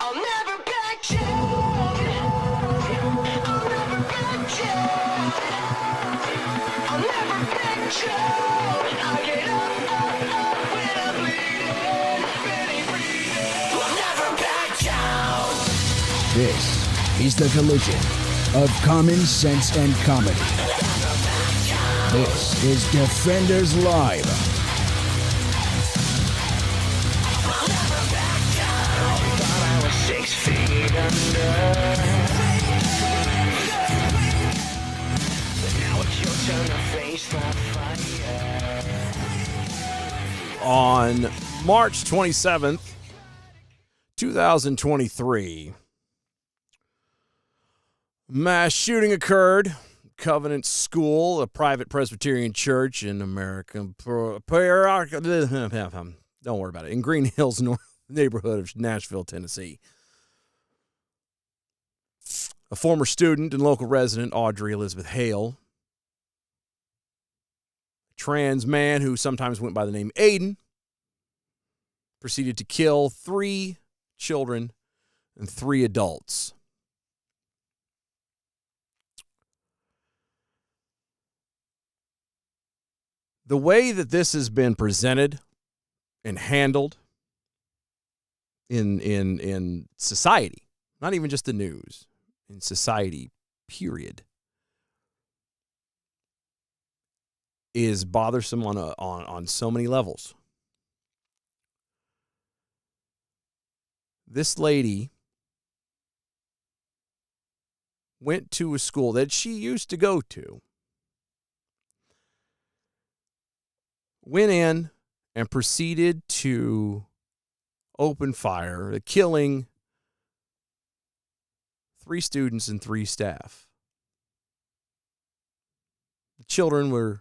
I'll never back down. I'll never back down. I'll never back down. I get up when I'm bleeding, barely breathing. I'll never back down. This is the collision of common sense and comedy. This is Defenders Live. I'll never back down. Thought I was 6 feet under. But now it's your turn to face the fire. On March 27th, 2023, mass shooting occurred. Covenant School, a private Presbyterian church in America. Don't worry about it. In Green Hills, north neighborhood of Nashville, Tennessee. A former student and local resident, Audrey Elizabeth Hale, a trans man who sometimes went by the name Aiden, proceeded to kill 3 children and 3 adults. The way that this has been presented and handled in society, not even just the news, in society, period, is bothersome on so many levels. This lady went to a school that she used to go to, went in and proceeded to open fire, killing 3 students and 3 staff. The children were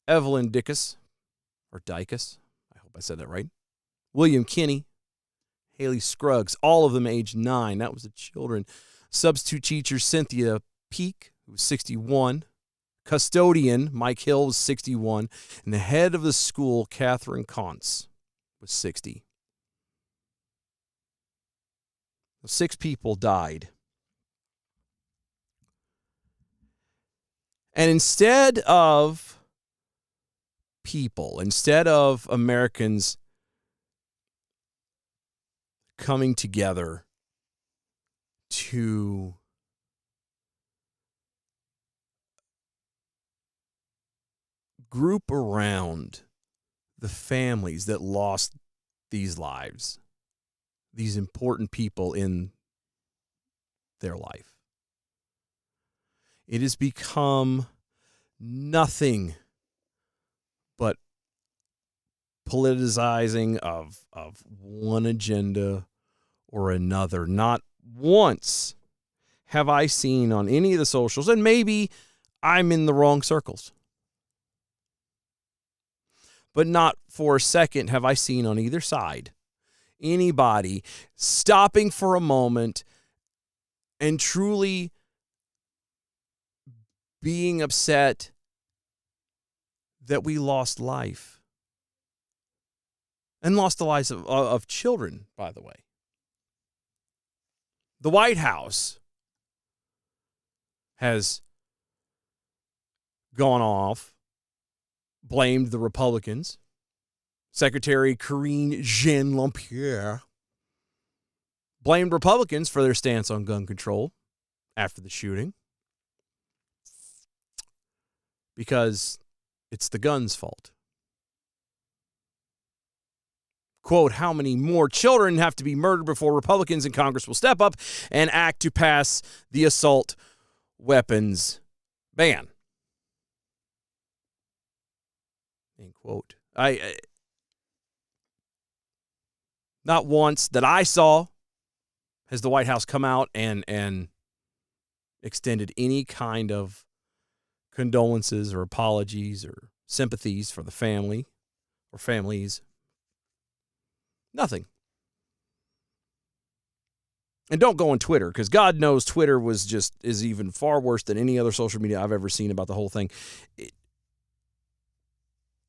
Evelyn Dickus, or Dickus, I hope I said that right, William Kinney, Haley Scruggs, all of them aged 9. That was the children. Substitute teacher Cynthia Peak, who was 61. Custodian Mike Hill was 61. And the head of the school, Catherine Kontz, was 60. 6 people died. And instead of Americans coming together to group around the families that lost these lives, these important people in their life, it has become nothing but politicizing of one agenda or another. Not once have I seen on any of the socials, and maybe I'm in the wrong circles, but not for a second have I seen on either side anybody stopping for a moment and truly being upset that we lost life. And lost the lives of children, by the way. The White House has gone off, blamed the Republicans. Secretary Karine Jean-Pierre blamed Republicans for their stance on gun control after the shooting, because it's the gun's fault. Quote, how many more children have to be murdered before Republicans in Congress will step up and act to pass the assault weapons ban? End quote. Not once that I saw has the White House come out and extended any kind of condolences or apologies or sympathies for the family or families. Nothing. And don't go on Twitter, because God knows Twitter is even far worse than any other social media I've ever seen about the whole thing.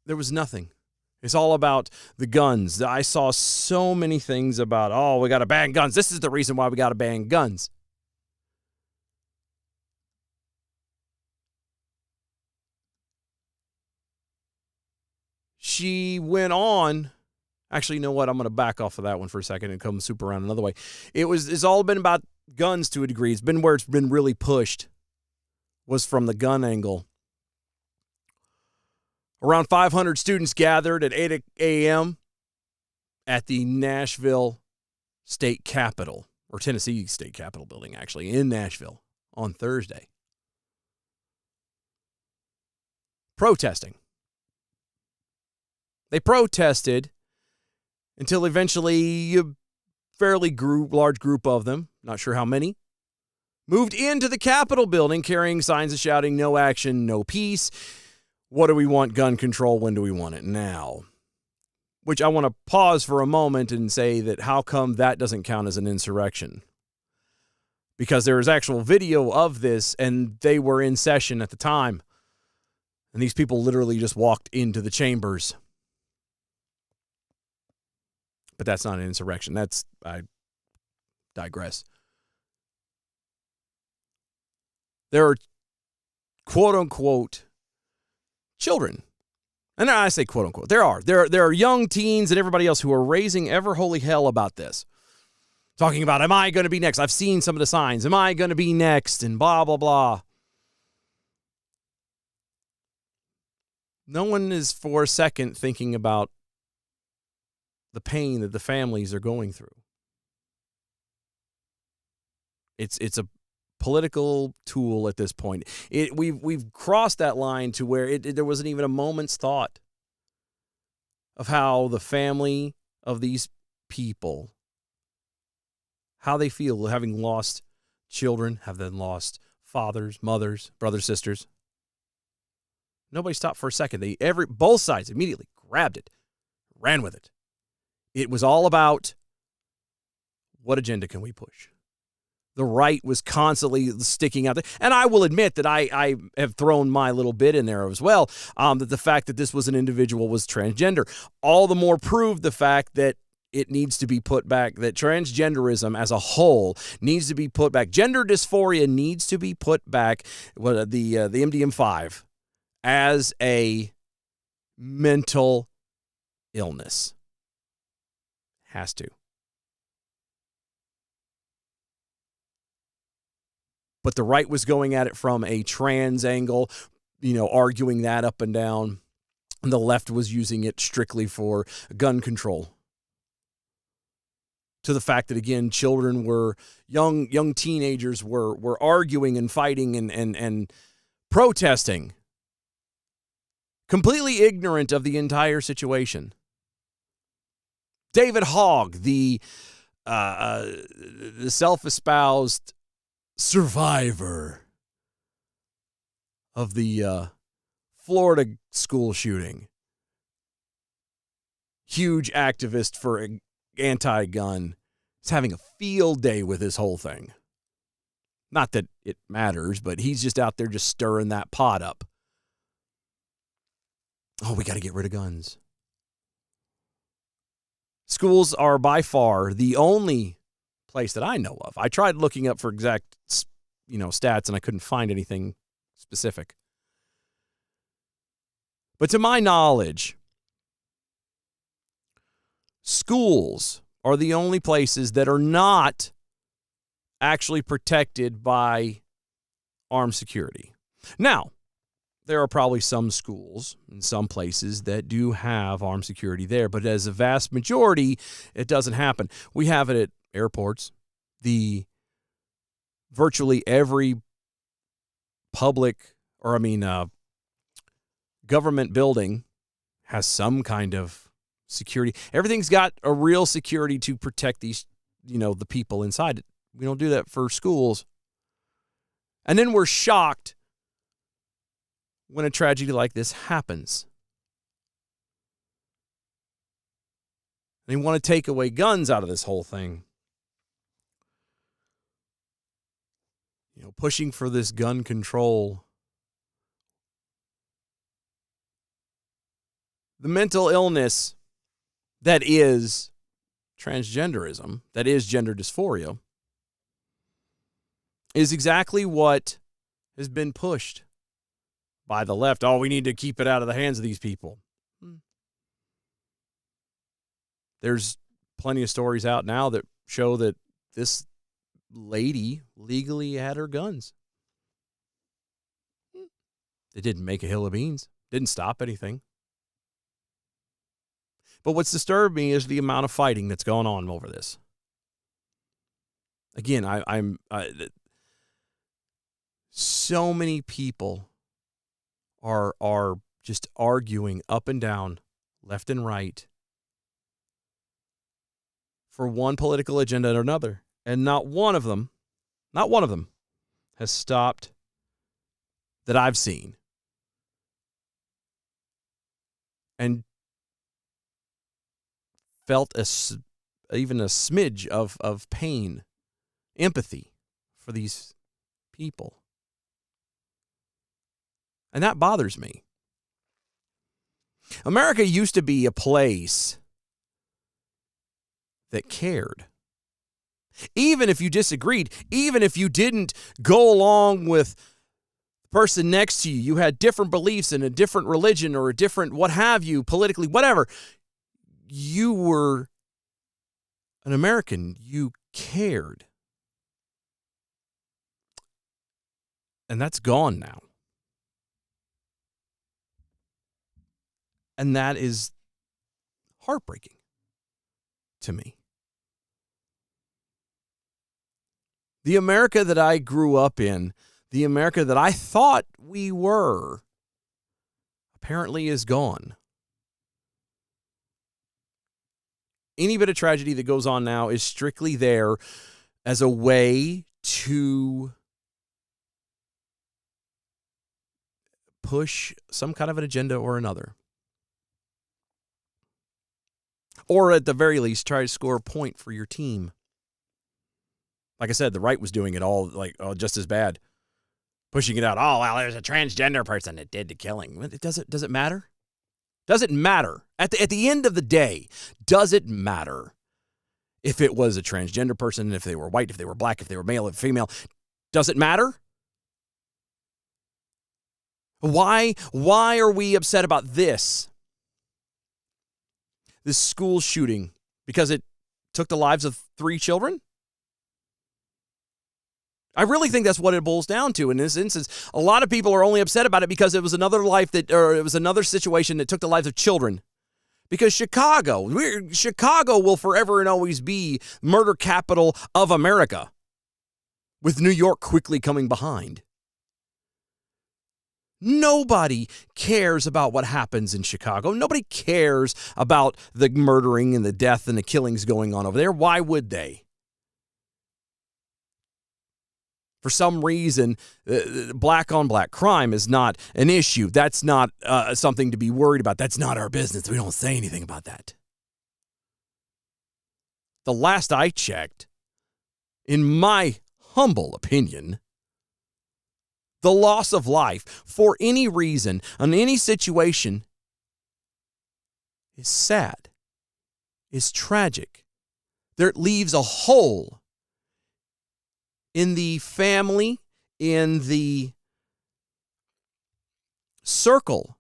There was nothing. It's all about the guns. I saw so many things about, oh, we got to ban guns. This is the reason why we got to ban guns. She went on. Actually, you know what? I'm going to back off of that one for a second and come soup around another way. It's all been about guns to a degree. It's been where it's been really pushed was from the gun angle. Around 500 students gathered at 8 a.m. at the Nashville State Capitol, or Tennessee State Capitol building, actually, in Nashville on Thursday. Protesting. They protested until eventually a fairly large group of them, not sure how many, moved into the Capitol building carrying signs and shouting, "No action, no peace. What do we want? Gun control. When do we want it? Now." Which I want to pause for a moment and say that how come that doesn't count as an insurrection? Because there is actual video of this, and they were in session at the time. And these people literally just walked into the chambers. But that's not an insurrection. I digress. There are quote-unquote children. And I say quote-unquote. There are young teens and everybody else who are raising ever holy hell about this. Talking about, am I going to be next? I've seen some of the signs. Am I going to be next? And blah, blah, blah. No one is for a second thinking about the pain that the families are going through. It's a political tool at this point. We've crossed that line to where there wasn't even a moment's thought of how the family of these people, how they feel having lost children, have then lost fathers, mothers, brothers, sisters. Nobody stopped for a second. Both sides immediately grabbed it, ran with it. It was all about what agenda can we push. The right was constantly sticking out there. And I will admit that I have thrown my little bit in there as well, that the fact that this was an individual was transgender. All the more proved the fact that it needs to be put back, that transgenderism as a whole needs to be put back. Gender dysphoria needs to be put back, the MDM-5, as a mental illness. Has to. But the right was going at it from a trans angle, arguing that up and down. And the left was using it strictly for gun control. To the fact that, again, children were, young teenagers were arguing and fighting and protesting, completely ignorant of the entire situation. David Hogg, the self-espoused survivor of the Florida school shooting, huge activist for anti-gun, is having a field day with this whole thing. Not that it matters, but he's just out there just stirring that pot up. Oh, we got to get rid of guns. Schools are by far the only place that I know of. I tried looking up for exact, stats, and I couldn't find anything specific. But to my knowledge, schools are the only places that are not actually protected by armed security. Now, there are probably some schools in some places that do have armed security there, but as a vast majority, it doesn't happen. We have it at airports. Virtually every government building has some kind of security. Everything's got a real security to protect these, the people inside it. We don't do that for schools. And then we're shocked when a tragedy like this happens. They want to take away guns out of this whole thing. Pushing for this gun control the mental illness that is transgenderism, that is gender dysphoria, is exactly what has been pushed by the left. Oh, we need to keep it out of the hands of these people. There's plenty of stories out now that show that this lady legally had her guns. It didn't make a hill of beans. Didn't stop anything. But what's disturbed me is the amount of fighting that's going on over this. Again, so many people are just arguing up and down, left and right, for one political agenda or another. And not one of them has stopped that I've seen and felt even a smidge of pain, empathy for these people. And that bothers me. America used to be a place that cared. Even if you disagreed, even if you didn't go along with the person next to you, you had different beliefs in a different religion or a different what have you, politically, whatever, you were an American. You cared. And that's gone now. And that is heartbreaking to me. The America that I grew up in, the America that I thought we were, apparently is gone. Any bit of tragedy that goes on now is strictly there as a way to push some kind of an agenda or another. Or at the very least, try to score a point for your team. Like I said, the right was doing it all just as bad. Pushing it out. Oh, well, there's a transgender person that did the killing. Does it matter? Does it matter? At the end of the day, does it matter if it was a transgender person, if they were white, if they were black, if they were male, if female? Does it matter? Why are we upset about this school shooting? Because it took the lives of 3 children? I really think that's what it boils down to in this instance. A lot of people are only upset about it because it was another situation that took the lives of children. Because Chicago will forever and always be murder capital of America, with New York quickly coming behind. Nobody cares about what happens in Chicago. Nobody cares about the murdering and the death and the killings going on over there. Why would they? For some reason, black on black crime is not an issue. That's not something to be worried about. That's not our business. We don't say anything about that. The last I checked, in my humble opinion, the loss of life for any reason, in any situation, is sad, is tragic. There leaves a hole in the family, in the circle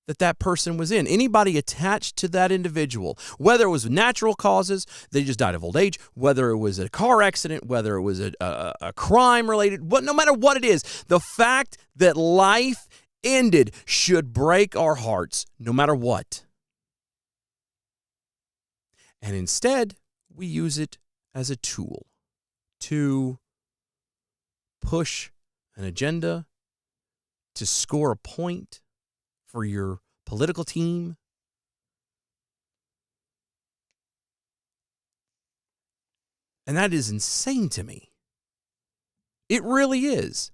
that person was in. Anybody attached to that individual, whether it was natural causes, they just died of old age, whether it was a car accident, whether it was a crime related, no matter what it is, the fact that life ended should break our hearts, no matter what. And instead, we use it as a tool to push an agenda, to score a point for your political team. And that is insane to me. It really is.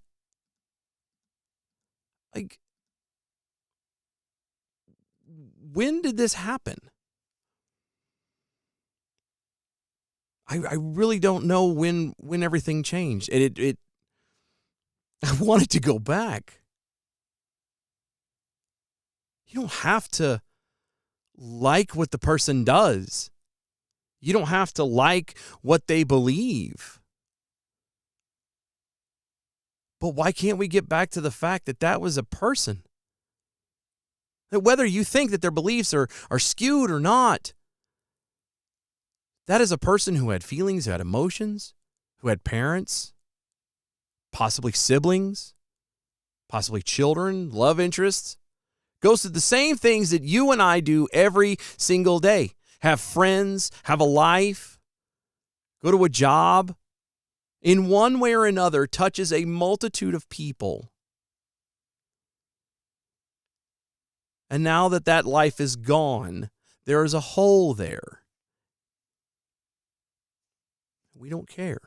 Like, when did this happen? I really don't know when everything changed. And I wanted to go back. You don't have to like what the person does. You don't have to like what they believe. But why can't we get back to the fact that that was a person? That whether you think that their beliefs are skewed or not, that is a person who had feelings, who had emotions, who had parents, possibly siblings, possibly children, love interests, goes through the same things that you and I do every single day. Have friends, have a life, go to a job, in one way or another touches a multitude of people. And now that that life is gone, there is a hole there. We don't care.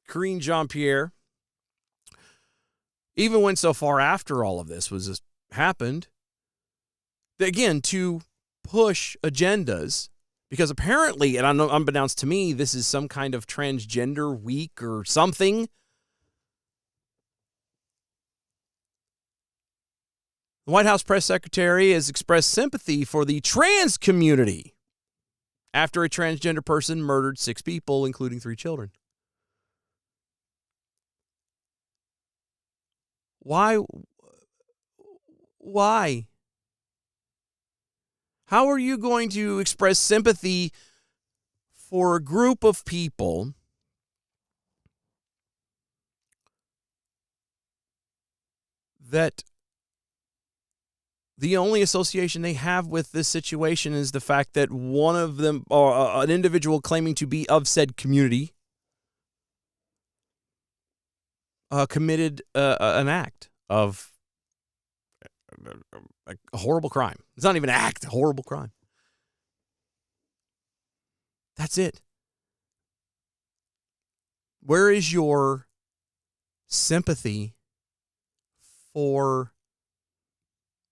Karine Jean-Pierre even went so far after all of this happened, again, to push agendas, because apparently, and I know unbeknownst to me, this is some kind of transgender week or something. The White House press secretary has expressed sympathy for the trans community after a transgender person murdered 6 people, including 3 children. Why? How are you going to express sympathy for a group of people that the only association they have with this situation is the fact that one of them, or an individual claiming to be of said community, committed an act of a horrible crime? It's not even an act, a horrible crime. That's it. Where is your sympathy for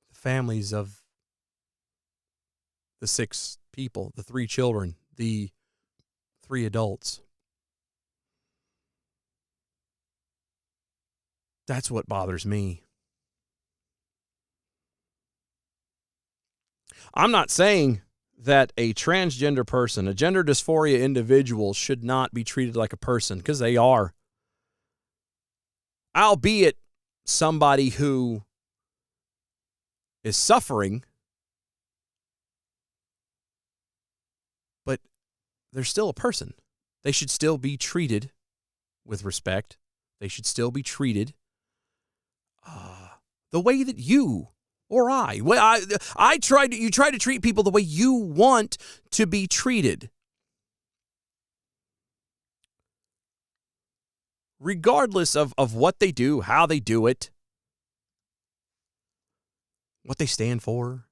the families of the 6 people, the 3 children, the 3 adults? That's what bothers me. I'm not saying that a transgender person, a gender dysphoria individual, should not be treated like a person, because they are. Albeit somebody who is suffering, but they're still a person. They should still be treated with respect. They should still be treated the way that you or you try to treat people the way you want to be treated. Regardless of what they do, how they do it, what they stand for.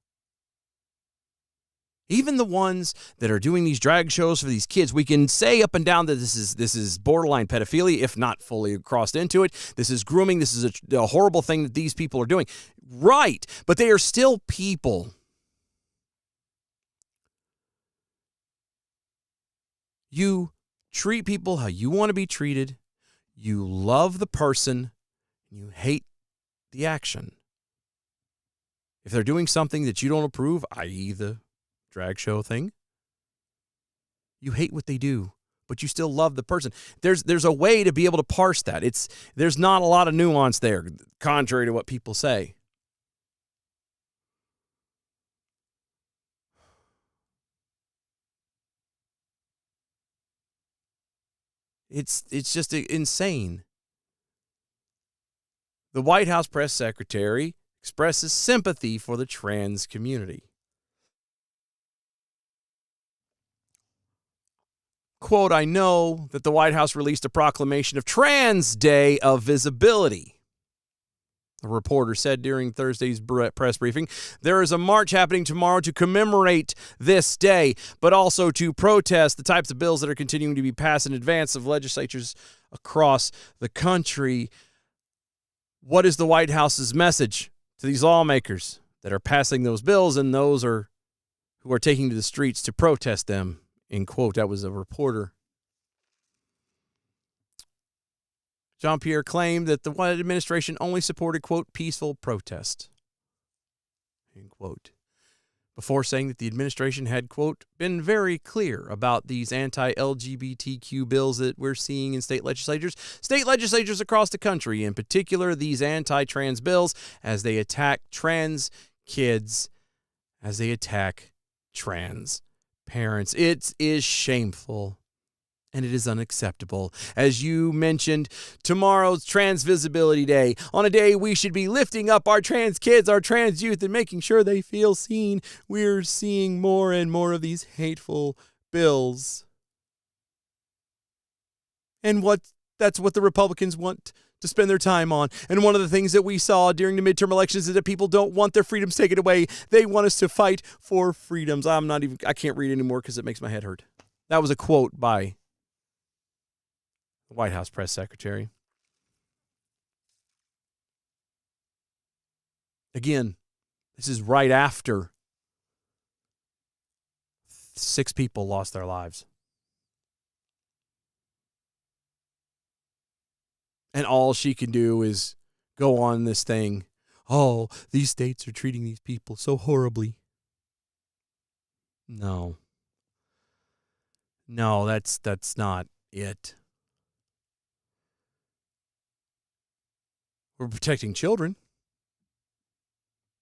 Even the ones that are doing these drag shows for these kids, we can say up and down that this is borderline pedophilia, if not fully crossed into it. This is grooming. This is a horrible thing that these people are doing. Right, but they are still people. You treat people how you want to be treated. You love the person. You hate the action. If they're doing something that you don't approve, i.e. the drag show thing, you hate what they do, but you still love the person. There's a way to be able to parse that. There's not a lot of nuance there, contrary to what people say. It's just insane. The White House press secretary expresses sympathy for the trans community. Quote, I know that the White House released a proclamation of Trans Day of Visibility. A reporter said during Thursday's press briefing, there is a march happening tomorrow to commemorate this day, but also to protest the types of bills that are continuing to be passed in advance of legislatures across the country. What is the White House's message to these lawmakers that are passing those bills and those who are taking to the streets to protest them? In quote, that was a reporter. Jean-Pierre claimed that the White administration only supported, quote, peaceful protest, end quote, before saying that the administration had, quote, been very clear about these anti-LGBTQ bills that we're seeing in state legislatures across the country, in particular these anti-trans bills, as they attack trans kids, as they attack trans parents. It is shameful. And it is unacceptable. As you mentioned, tomorrow's Trans Visibility Day. On a day we should be lifting up our trans kids, our trans youth, and making sure they feel seen. We're seeing more and more of these hateful bills. And that's what the Republicans want to spend their time on. And one of the things that we saw during the midterm elections is that people don't want their freedoms taken away. They want us to fight for freedoms. I can't read anymore because it makes my head hurt. That was a quote by the White House press secretary. Again, this is right after 6 people lost their lives. And all she can do is go on this thing. Oh, these states are treating these people so horribly. No, that's not it. We're protecting children.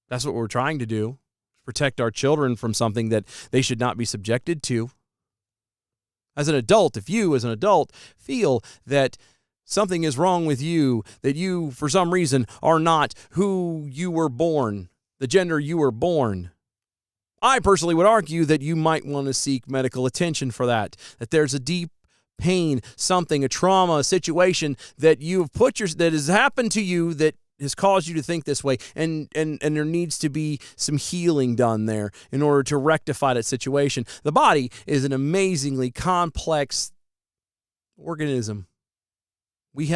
That's what we're trying to do. Protect our children from something that they should not be subjected to. As an adult, if you as an adult feel that something is wrong with you, that you for some reason are not who you were born, the gender you were born, I personally would argue that you might want to seek medical attention for that there's a deep pain, something, a trauma, a situation that you've that has happened to you that has caused you to think this way, and there needs to be some healing done there in order to rectify that situation. The body is an amazingly complex organism. We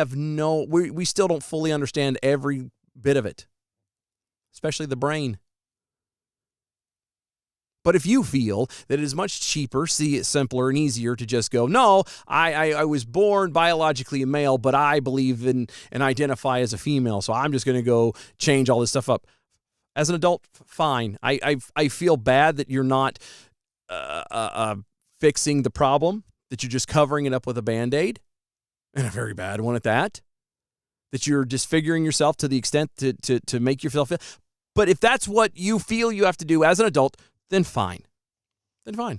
still don't fully understand every bit of it, especially the brain. But if you feel that it is much cheaper, simpler, and easier to just go, no, I was born biologically a male, but I believe in and identify as a female, so I'm just going to go change all this stuff up. As an adult, fine. I feel bad that you're not fixing the problem, that you're just covering it up with a Band-Aid, and a very bad one at that, that you're disfiguring yourself to the extent to make yourself feel. But if that's what you feel you have to do as an adult, then fine. But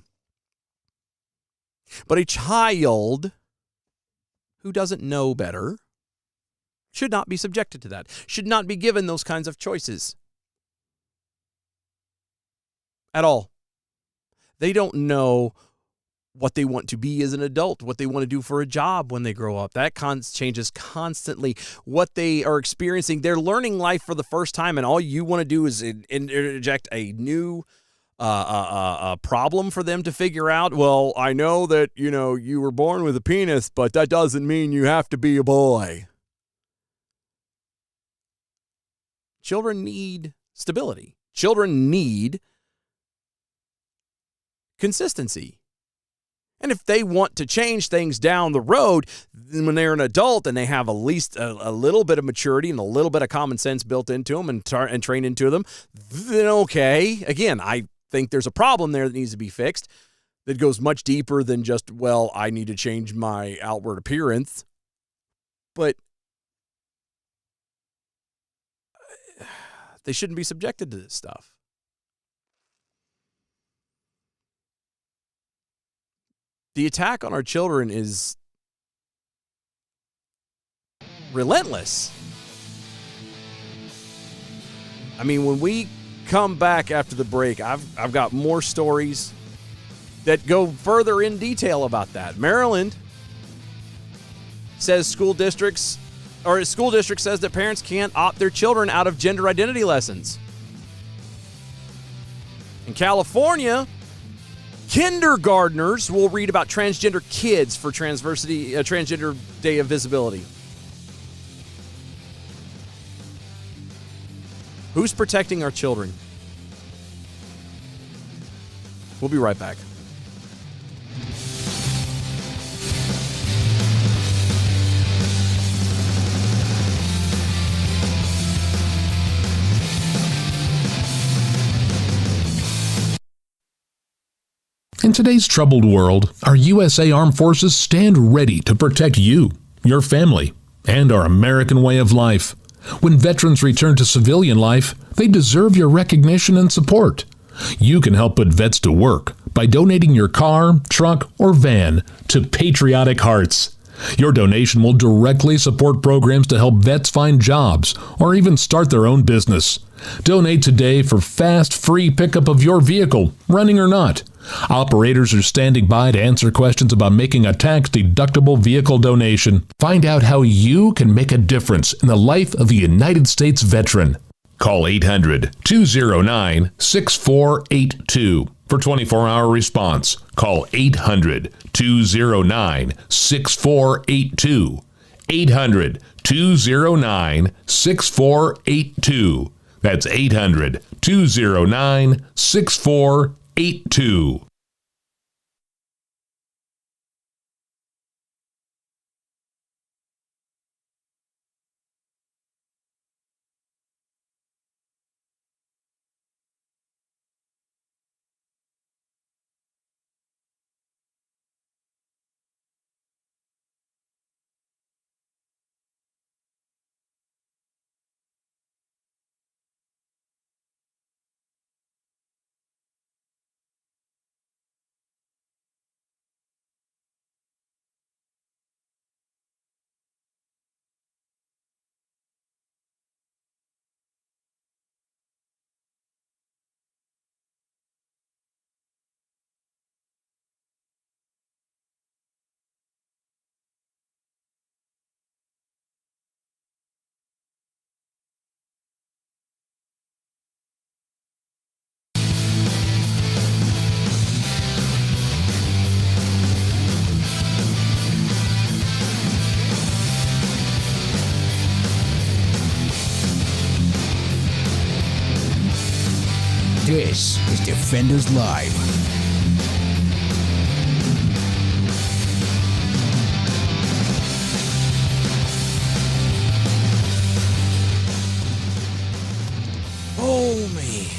a child who doesn't know better should not be subjected to that, should not be given those kinds of choices at all. They don't know what they want to be as an adult, what they want to do for a job when they grow up. That changes constantly. What they are experiencing, they're learning life for the first time, and all you want to do is interject a new a problem for them to figure out. Well, I know that, you were born with a penis, but that doesn't mean you have to be a boy. Children need stability. Children need consistency. And if they want to change things down the road, when they're an adult and they have at least a little bit of maturity and a little bit of common sense built into them and trained into them, then okay. Again, I think there's a problem there that needs to be fixed that goes much deeper than just, well, I need to change my outward appearance. But they shouldn't be subjected to this stuff. The attack on our children is relentless. I mean, when we come back after the break, I've got more stories that go further in detail about that. Maryland says school district says that parents can't opt their children out of gender identity lessons. In California, kindergartners will read about transgender kids for Transgender Day of Visibility. Who's protecting our children? We'll be right back. In today's troubled world, our USA Armed Forces stand ready to protect you, your family, and our American way of life. When veterans return to civilian life, they deserve your recognition and support. You can help put vets to work by donating your car, truck, or van to Patriotic Hearts. Your donation will directly support programs to help vets find jobs or even start their own business. Donate today for fast, free pickup of your vehicle, running or not. Operators are standing by to answer questions about making a tax-deductible vehicle donation. Find out how you can make a difference in the life of a United States veteran. Call 800-209-6482 for 24-hour response. Call 800-209-6482. 800-209-6482. That's 800-209-6482. This is Defenders Live. Oh, me.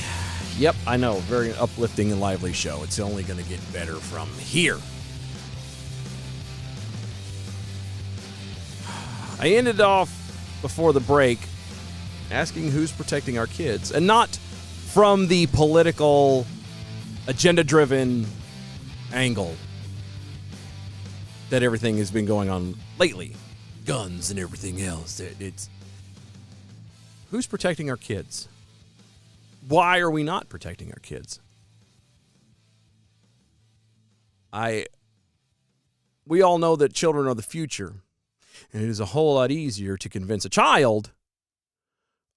Yep, I know. Very uplifting and lively show. It's only going to get better from here. I ended off before the break asking who's protecting our kids, and not from the political, agenda-driven angle that everything has been going on lately. Guns and everything else. It's who's protecting our kids? Why are we not protecting our kids? We all know that children are the future, and it is a whole lot easier to convince a child,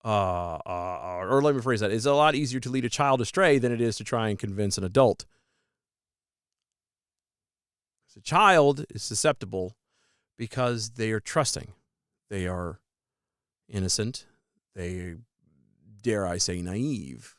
or let me phrase that, it's a lot easier to lead a child astray than it is to try and convince an adult. A child is susceptible because they are trusting. They are innocent. They, dare I say, naive.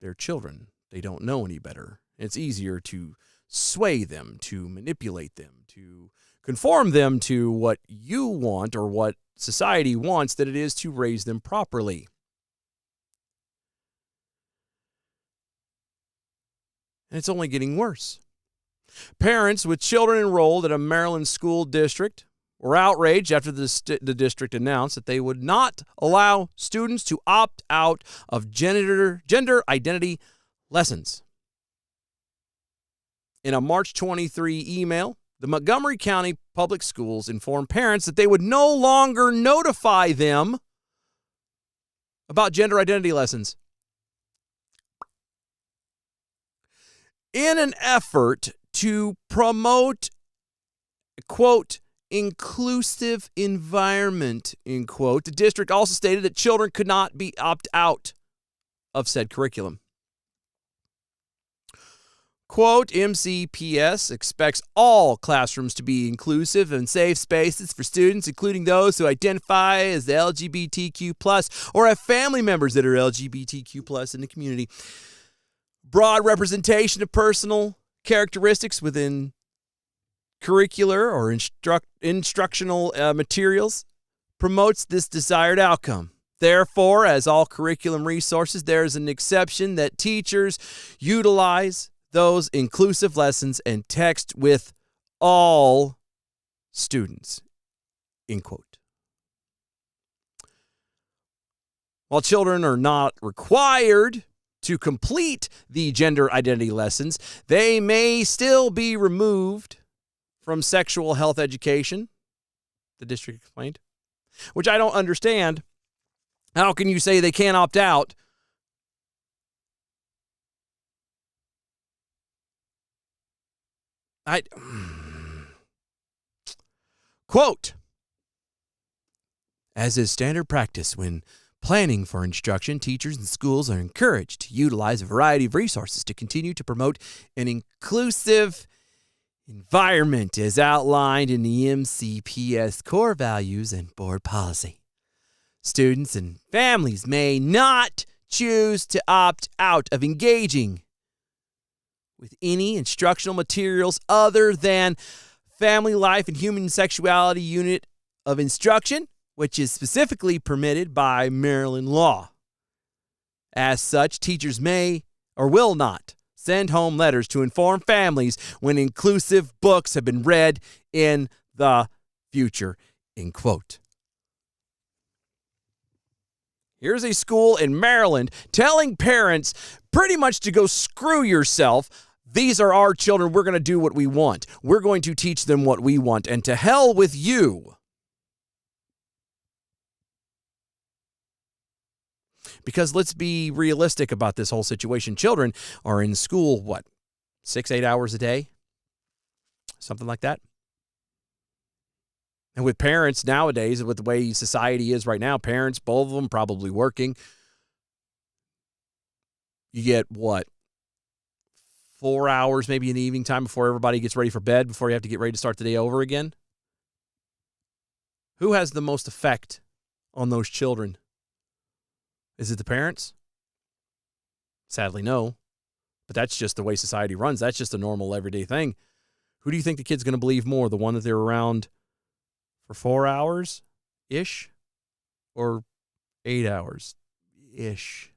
They're children. They don't know any better. It's easier to sway them, to manipulate them, to conform them to what you want or what society wants than it is to raise them properly. And it's only getting worse. Parents with children enrolled at a Maryland school district were outraged after the district announced that they would not allow students to opt out of gender identity lessons. In a March 23 email, the Montgomery County Public Schools informed parents that they would no longer notify them about gender identity lessons. In an effort to promote, quote, inclusive environment, end quote, the district also stated that children could not be opt out of said curriculum. Quote, MCPS expects all classrooms to be inclusive and safe spaces for students, including those who identify as the LGBTQ+, or have family members that are LGBTQ+ in the community. Broad representation of personal characteristics within curricular or instructional materials promotes this desired outcome. Therefore, as all curriculum resources, there is an exception that teachers utilize those inclusive lessons and text with all students, end quote. While children are not required to complete the gender identity lessons, they may still be removed from sexual health education, the district explained, which I don't understand. How can you say they can't opt out? Quote, as is standard practice when planning for instruction, teachers and schools are encouraged to utilize a variety of resources to continue to promote an inclusive environment as outlined in the MCPS core values and board policy. Students and families may not choose to opt out of engaging with any instructional materials other than Family Life and Human Sexuality Unit of Instruction, which is specifically permitted by Maryland law. As such, teachers may or will not send home letters to inform families when inclusive books have been read in the future, end quote. Here's a school in Maryland telling parents pretty much to go screw yourself. These are our children. We're going to do what we want. We're going to teach them what we want. And to hell with you. Because let's be realistic about this whole situation. Children are in school, 6-8 hours a day? Something like that. And with parents nowadays, with the way society is right now, parents, both of them probably working. You get 4 hours maybe in the evening time before everybody gets ready for bed, before you have to get ready to start the day over again? Who has the most effect on those children? Is it the parents? Sadly, no. But that's just the way society runs. That's just a normal everyday thing. Who do you think the kid's going to believe more? The one that they're around for 4 hours-ish or 8 hours-ish?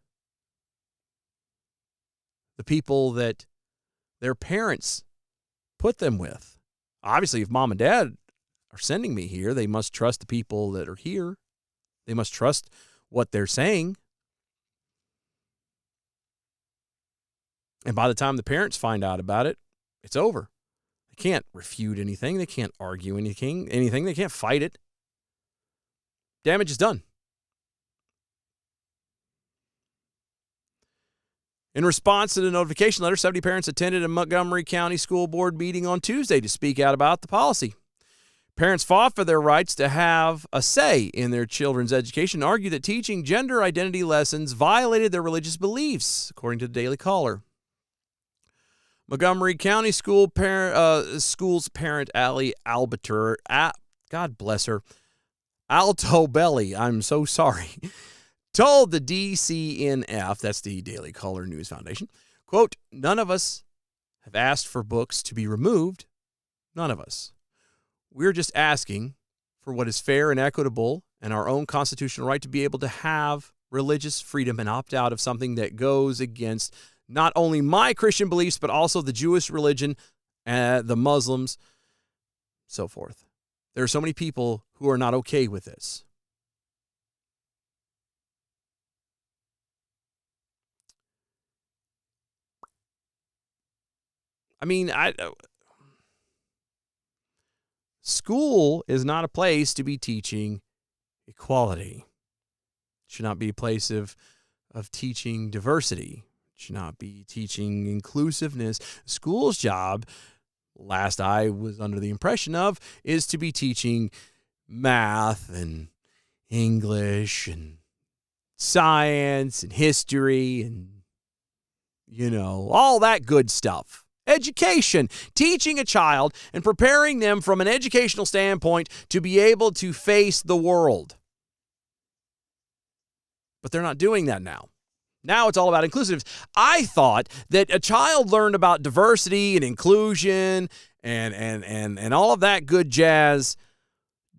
The people that their parents put them with. Obviously, if mom and dad are sending me here, they must trust the people that are here. They must trust what they're saying. And by the time the parents find out about it, it's over. They can't refute anything. They can't argue anything. They can't fight it. Damage is done. In response to the notification letter, 70 parents attended a Montgomery County School Board meeting on Tuesday to speak out about the policy. Parents fought for their rights to have a say in their children's education and argued that teaching gender identity lessons violated their religious beliefs, according to the Daily Caller. Montgomery County School's parent, Allie Albiter, God bless her, Alto Belly, I'm so sorry, told the DCNF, that's the Daily Caller News Foundation, quote, none of us have asked for books to be removed. None of us. We're just asking for what is fair and equitable and our own constitutional right to be able to have religious freedom and opt out of something that goes against not only my Christian beliefs, but also the Jewish religion, the Muslims, so forth. There are so many people who are not okay with this. I mean, school is not a place to be teaching equality. It should not be a place of teaching diversity. It should not be teaching inclusiveness. School's job, last I was under the impression of, is to be teaching math and English and science and history and, all that good stuff. Education, teaching a child and preparing them from an educational standpoint to be able to face the world. But they're not doing that now. Now it's all about inclusiveness. I thought that a child learned about diversity and inclusion and all of that good jazz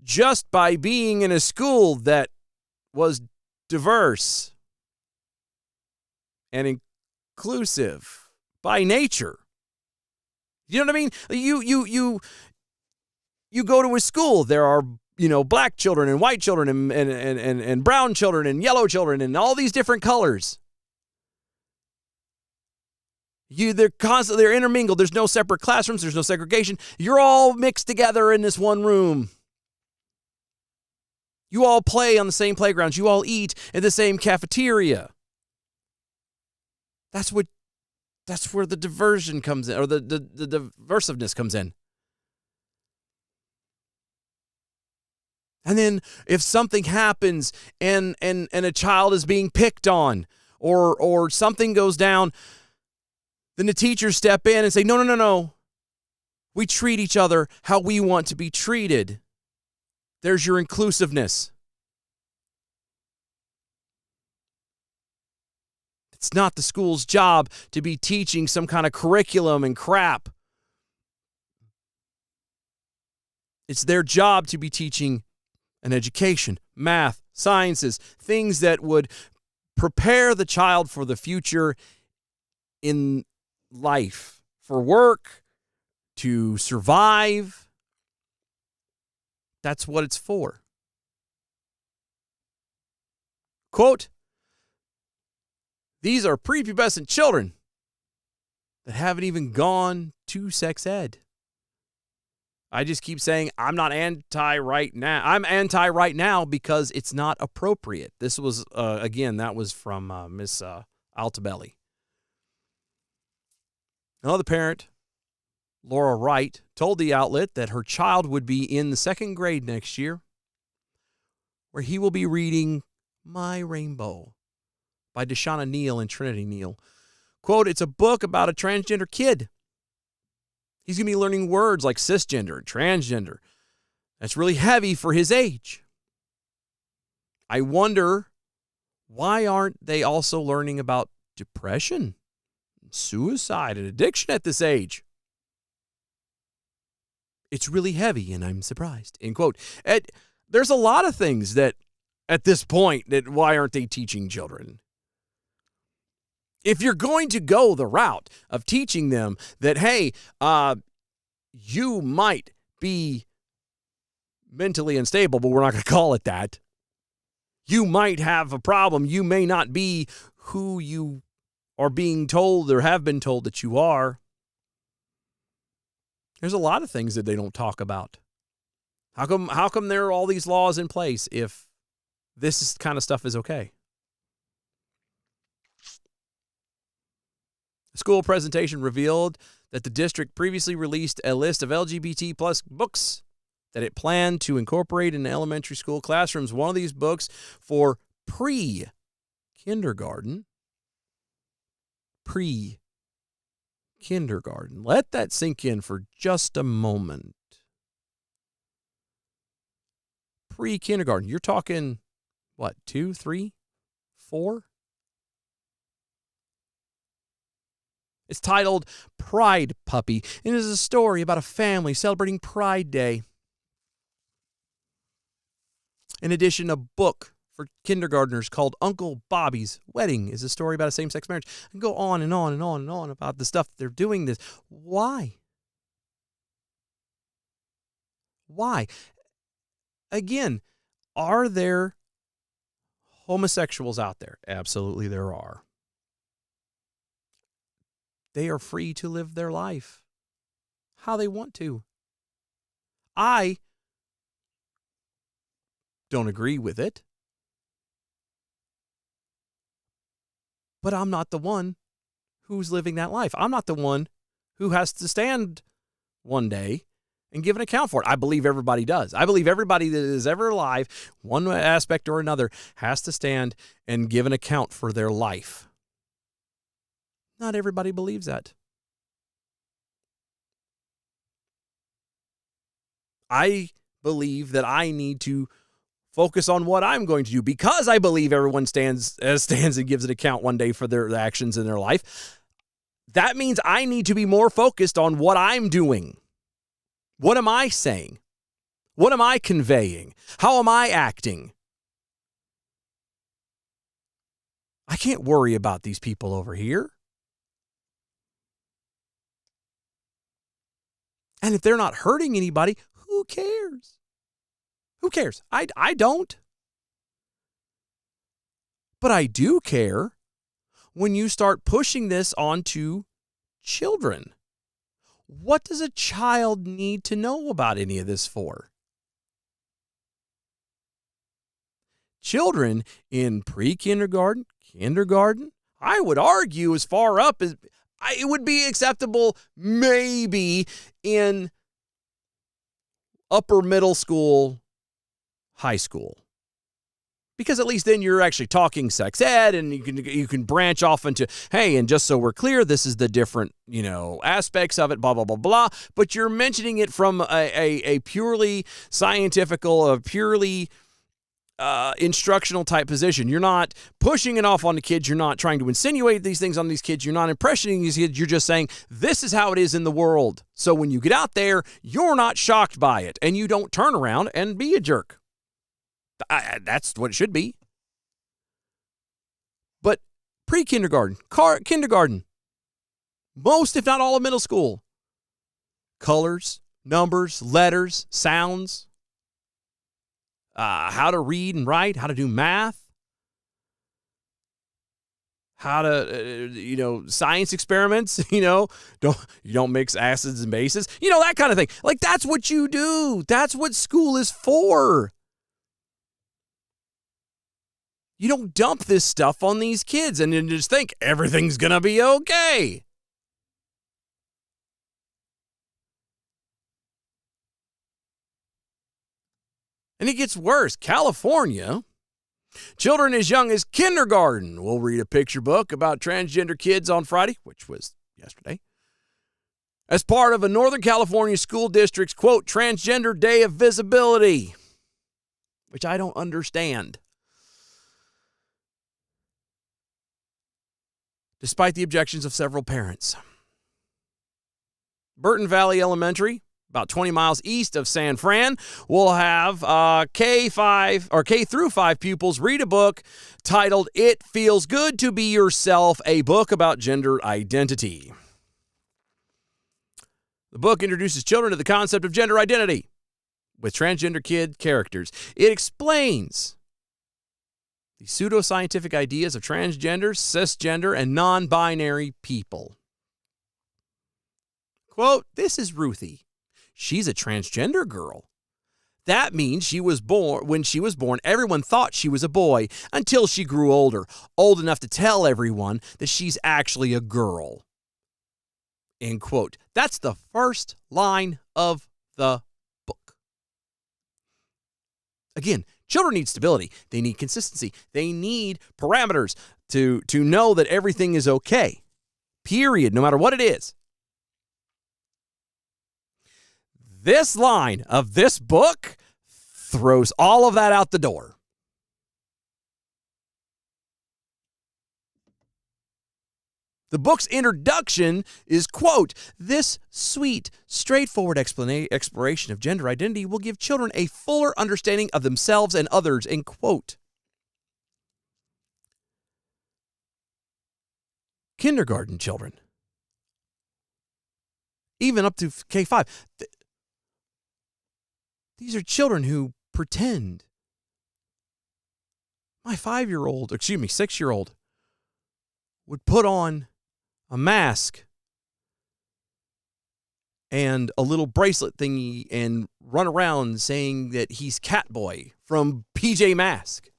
just by being in a school that was diverse and inclusive by nature. You know what I mean? You go to a school, there are, black children and white children and brown children and yellow children and all these different colors. They're intermingled. There's no separate classrooms. There's no segregation. You're all mixed together in this one room. You all play on the same playgrounds. You all eat in the same cafeteria. That's where the diversion comes in, or the diversiveness comes in. And then if something happens and a child is being picked on or something goes down, then the teachers step in and say, no. We treat each other how we want to be treated. There's your inclusiveness. It's not the school's job to be teaching some kind of curriculum and crap. It's their job to be teaching an education, math, sciences, things that would prepare the child for the future in life, for work, to survive. That's what it's for. Quote, these are prepubescent children that haven't even gone to sex ed. I just keep saying I'm not anti right now. I'm anti right now because it's not appropriate. This was, again, that was from Miss Altabelli. Another parent, Laura Wright, told the outlet that her child would be in the second grade next year, where he will be reading My Rainbow by Deshauna Neal and Trinity Neal. Quote, it's a book about a transgender kid. He's going to be learning words like cisgender and transgender. That's really heavy for his age. I wonder, why aren't they also learning about depression, suicide, and addiction at this age? It's really heavy, and I'm surprised. End quote. There's a lot of things that, at this point, that why aren't they teaching children? If you're going to go the route of teaching them that, hey, you might be mentally unstable, but we're not going to call it that. You might have a problem. You may not be who you are being told or have been told that you are. There's a lot of things that they don't talk about. How come there are all these laws in place if this kind of stuff is okay? The school presentation revealed that the district previously released a list of LGBT plus books that it planned to incorporate in elementary school classrooms. One of these books for pre-kindergarten. Pre-kindergarten. Let that sink in for just a moment. Pre-kindergarten. You're talking, what, 2, 3, 4? It's titled Pride Puppy, and it is a story about a family celebrating Pride Day. In addition, a book for kindergartners called Uncle Bobby's Wedding is a story about a same-sex marriage. I can go on and on and on and on about the stuff they're doing this. Why? Why? Again, are there homosexuals out there? Absolutely there are. They are free to live their life how they want to. I don't agree with it. But I'm not the one who's living that life. I'm not the one who has to stand one day and give an account for it. I believe everybody does. I believe everybody that is ever alive, one aspect or another, has to stand and give an account for their life. Not everybody believes that. I believe that I need to focus on what I'm going to do because I believe everyone stands and gives an account one day for their actions in their life. That means I need to be more focused on what I'm doing. What am I saying? What am I conveying? How am I acting? I can't worry about these people over here. And if they're not hurting anybody, who cares? Who cares? I don't. But I do care when you start pushing this onto children. What does a child need to know about any of this for? Children in pre-kindergarten, kindergarten, I would argue as far up as it would be acceptable maybe in upper middle school, high school. Because at least then you're actually talking sex ed, and you can branch off into, hey, and just so we're clear, this is the different, aspects of it, blah, blah, blah, blah. But you're mentioning it from a purely scientifical, a purely instructional type position. You're not pushing it off on the kids. You're not trying to insinuate these things on these kids. You're not impressioning these kids. You're just saying, this is how it is in the world. So when you get out there, you're not shocked by it, and you don't turn around and be a jerk. That's what it should be. But pre-kindergarten, kindergarten, most, if not all of middle school, colors, numbers, letters, sounds, how to read and write, how to do math, how to, science experiments, don't mix acids and bases, that kind of thing. Like, that's what you do. That's what school is for. You don't dump this stuff on these kids and then just think everything's going to be okay. And it gets worse. California, children as young as kindergarten will read a picture book about transgender kids on Friday, which was yesterday, as part of a Northern California school district's, quote, Transgender Day of Visibility, which I don't understand. Despite the objections of several parents. Burton Valley Elementary, about 20 miles east of San Fran, will have K through 5 pupils read a book titled It Feels Good to Be Yourself, a book about gender identity. The book introduces children to the concept of gender identity with transgender kid characters. It explains the pseudoscientific ideas of transgender, cisgender, and non-binary people. Quote, this is Ruthie. She's a transgender girl. That means when she was born, everyone thought she was a boy until she grew older, old enough to tell everyone that she's actually a girl. End quote. That's the first line of the book. Again, children need stability. They need consistency. They need parameters to know that everything is okay. Period. No matter what it is. This line of this book throws all of that out the door. The book's introduction is, quote, this sweet, straightforward exploration of gender identity will give children a fuller understanding of themselves and others, end quote. Kindergarten children, even up to K5, these are children who pretend. My 6-year-old would put on a mask and a little bracelet thingy and run around saying that he's Catboy from PJ Masks.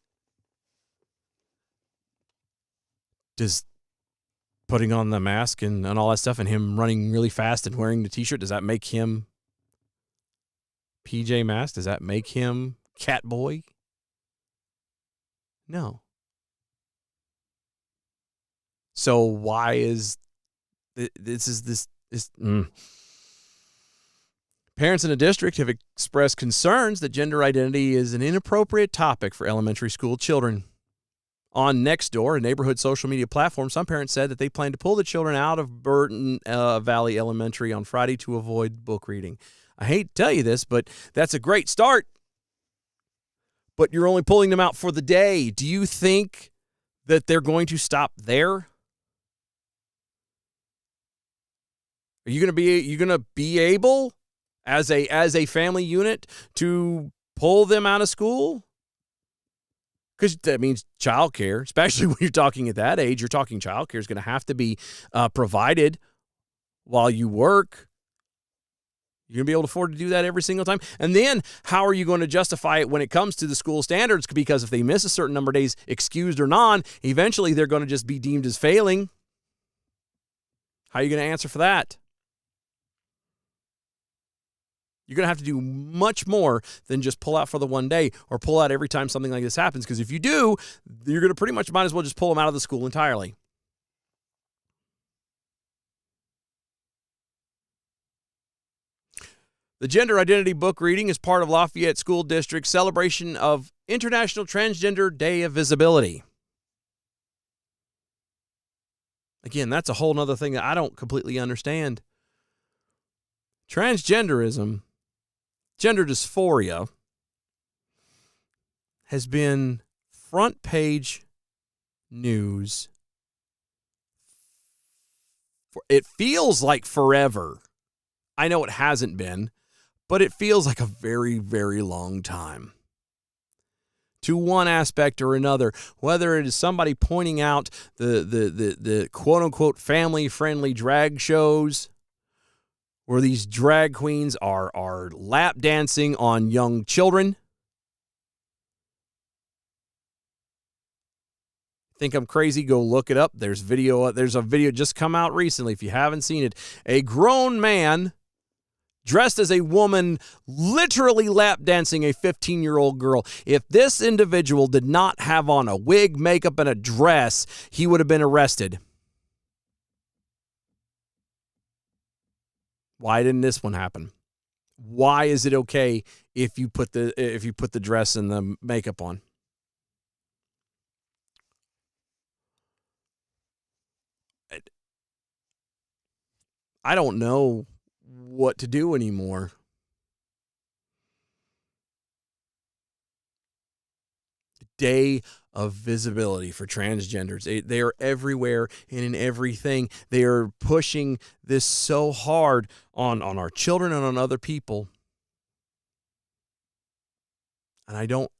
Does putting on the mask and all that stuff and him running really fast and wearing the t-shirt, does that make him PJ Masks? Does that make him Catboy? No. So why is this? Parents in the district have expressed concerns that gender identity is an inappropriate topic for elementary school children. On Nextdoor, a neighborhood social media platform, some parents said that they plan to pull the children out of Burton Valley Elementary on Friday to avoid book reading. I hate to tell you this, but that's a great start. But you're only pulling them out for the day. Do you think that they're going to stop there? Are you going to be able as a family unit to pull them out of school? Because that means childcare, especially when you're talking at that age. You're talking childcare is going to have to be provided while you work. You're going to be able to afford to do that every single time. And then how are you going to justify it when it comes to the school standards? Because if they miss a certain number of days, excused or non, eventually they're going to just be deemed as failing. How are you going to answer for that? You're going to have to do much more than just pull out for the one day or pull out every time something like this happens. Because if you do, you're going to pretty much might as well just pull them out of the school entirely. The Gender Identity book reading is part of Lafayette School District's celebration of International Transgender Day of Visibility. Again, that's a whole other thing that I don't completely understand. Transgenderism, gender dysphoria, has been front page news. It feels like forever. I know it hasn't been, but it feels like a very, very long time. To one aspect or another, whether it is somebody pointing out the quote-unquote family-friendly drag shows where these drag queens are lap dancing on young children. Think I'm crazy? Go look it up. There's a video just come out recently if you haven't seen it. A grown man dressed as a woman, literally lap dancing a 15-year-old girl. If this individual did not have on a wig, makeup, and a dress, he would have been arrested. Why didn't this one happen? Why is it okay if you put the dress and the makeup on? I don't know what to do anymore. Day of visibility for transgenders. They are everywhere and in everything. They are pushing this so hard on our children and on other people. And I don't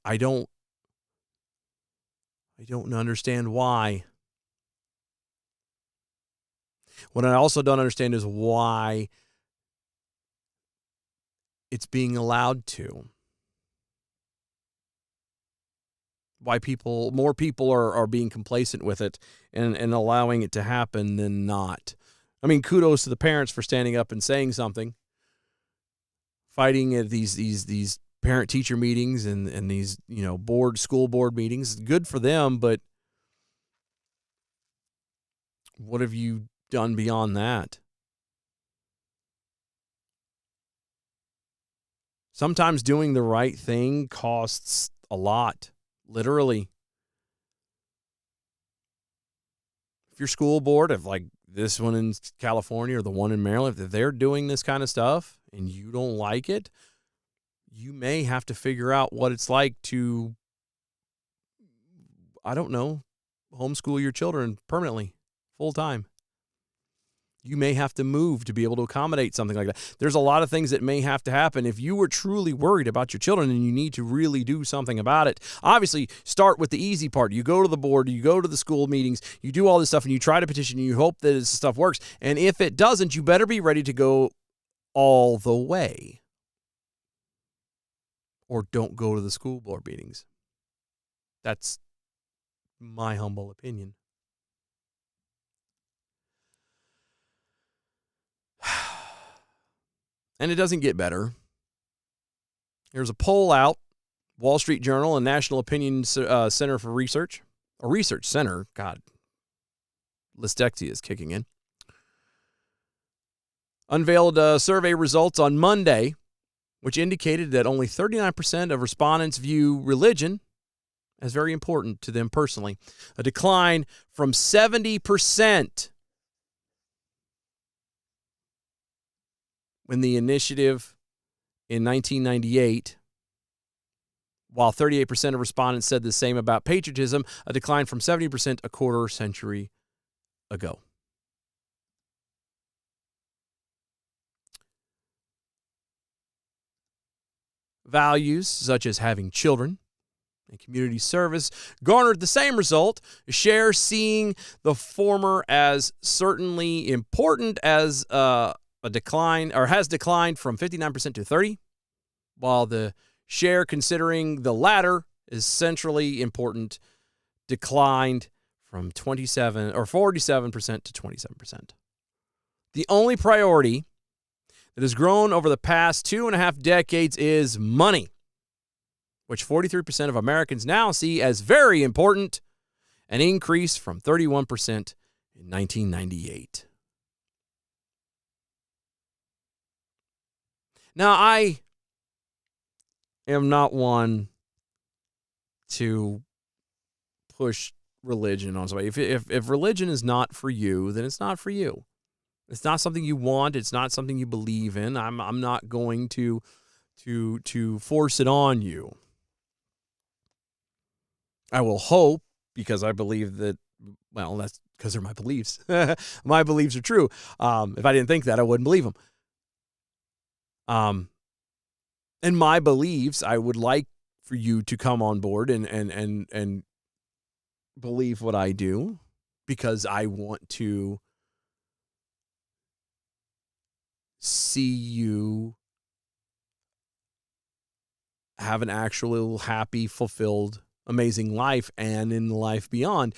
understand why. What I also don't understand is why it's being allowed to. Why more people are being complacent with it and allowing it to happen than not. I mean, kudos to the parents for standing up and saying something, fighting at these parent-teacher meetings and these, school board meetings. Good for them, but what have you done beyond that? Sometimes doing the right thing costs a lot. Literally. If your school board, if like this one in California or the one in Maryland, if they're doing this kind of stuff and you don't like it, you may have to figure out what it's like to, I don't know, homeschool your children permanently, full time. You may have to move to be able to accommodate something like that. There's a lot of things that may have to happen. If you were truly worried about your children and you need to really do something about it, obviously start with the easy part. You go to the board, you go to the school meetings, you do all this stuff, and you try to petition, and you hope that this stuff works. And if it doesn't, you better be ready to go all the way. Or don't go to the school board meetings. That's my humble opinion. And it doesn't get better. There's a poll out, Wall Street Journal and National Opinion Center for Research, or Research Center, God, dyslexia is kicking in, unveiled survey results on Monday, which indicated that only 39% of respondents view religion as very important to them personally, a decline from 70% when the initiative in 1998 while 38% of respondents said the same about patriotism, a decline from 70% a quarter century ago. Values such as having children and community service garnered the same result. Share seeing the former as certainly important as a decline, or has declined from 59% to 30%, while the share considering the latter is centrally important declined from 47% to 27%. The only priority that has grown over the past 2.5 decades is money, which 43% of Americans now see as very important, an increase from 31% in 1998. Now, I am not one to push religion on somebody. If religion is not for you, then it's not for you. It's not something you want. It's not something you believe in. I'm not going to force it on you. I will hope, because I believe that, well, that's because they're my beliefs. My beliefs are true. If I didn't think that, I wouldn't believe them. And my beliefs, I would like for you to come on board and believe what I do, because I want to see you have an actual happy, fulfilled, amazing life and in the life beyond.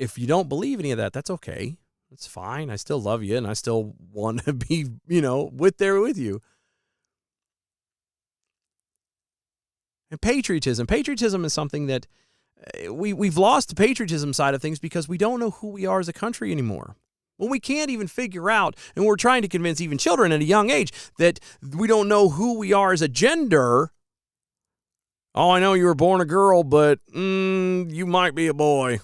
If you don't believe any of that, that's okay. That's fine. I still love you and I still want to be, with you. And patriotism. Patriotism is something that we've lost the patriotism side of things because we don't know who we are as a country anymore. When we can't even figure out, and we're trying to convince even children at a young age that we don't know who we are as a gender. Oh, I know you were born a girl, but you might be a boy.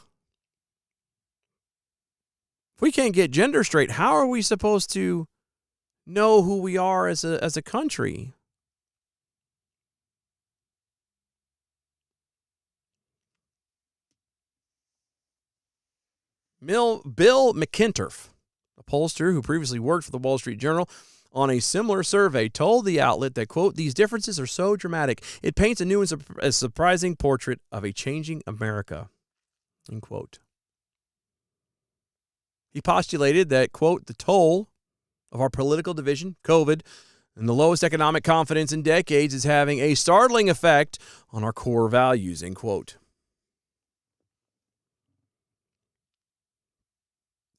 If we can't get gender straight, how are we supposed to know who we are as a country? Bill McInturf, a pollster who previously worked for the Wall Street Journal on a similar survey, told the outlet that, quote, these differences are so dramatic, it paints a new and a surprising portrait of a changing America, end quote. He postulated that, quote, the toll of our political division, COVID, and the lowest economic confidence in decades is having a startling effect on our core values, end quote.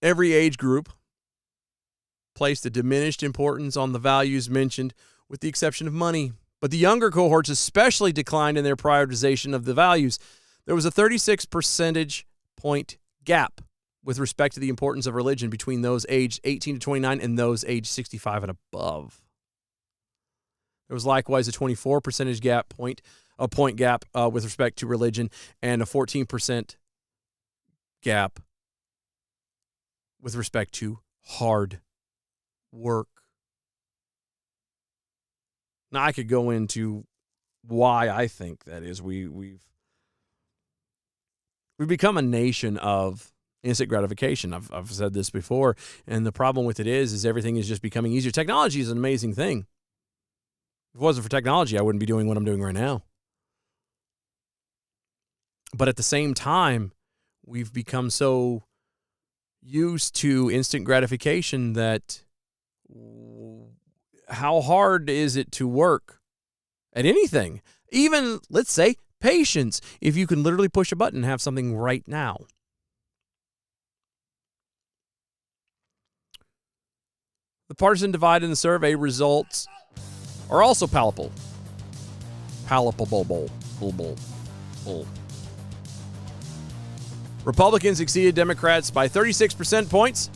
Every age group placed a diminished importance on the values mentioned, with the exception of money. But the younger cohorts especially declined in their prioritization of the values. There was a 36 percentage point gap with respect to the importance of religion between those aged 18 to 29 and those aged 65 and above. There was likewise a 24 percentage point gap with respect to religion, and a 14% gap with respect to hard work. Now, I could go into why I think that is. We've become a nation of instant gratification. I've said this before, and the problem with it is everything is just becoming easier. Technology is an amazing thing. If it wasn't for technology, I wouldn't be doing what I'm doing right now. But at the same time, we've become so used to instant gratification that how hard is it to work at anything? Even, let's say, patience, if you can literally push a button and have something right now. The partisan divide in the survey results are also palpable. Republicans exceeded Democrats by 36 percentage points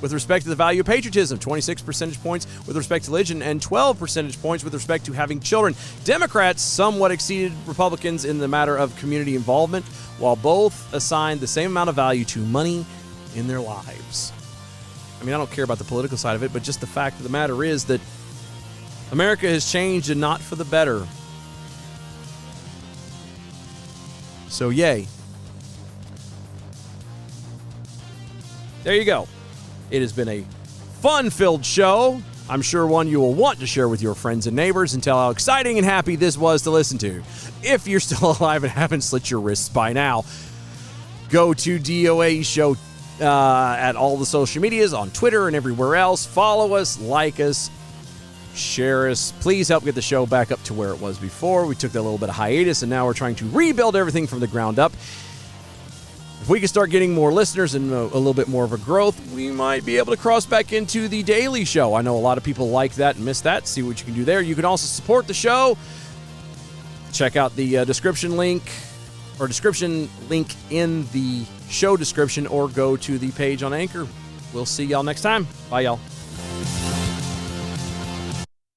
with respect to the value of patriotism, 26 percentage points with respect to religion, and 12 percentage points with respect to having children. Democrats somewhat exceeded Republicans in the matter of community involvement, while both assigned the same amount of value to money in their lives. I mean, I don't care about the political side of it, but just the fact of the matter is that America has changed, and not for the better. So yay. There you go. It has been a fun-filled show. I'm sure one you will want to share with your friends and neighbors and tell how exciting and happy this was to listen to. If you're still alive and haven't slit your wrists by now, go to DOA Show at all the social medias, on Twitter and everywhere else. Follow us, like us, share us. Please help get the show back up to where it was before. We took that little bit of hiatus, and now we're trying to rebuild everything from the ground up. If we can start getting more listeners and a little bit more of a growth, we might be able to cross back into the daily show. I know a lot of people like that and miss that. See what you can do there. You can also support the show. Check out the description link in the show description, or go to the page on Anchor. We'll see y'all next time. Bye, y'all.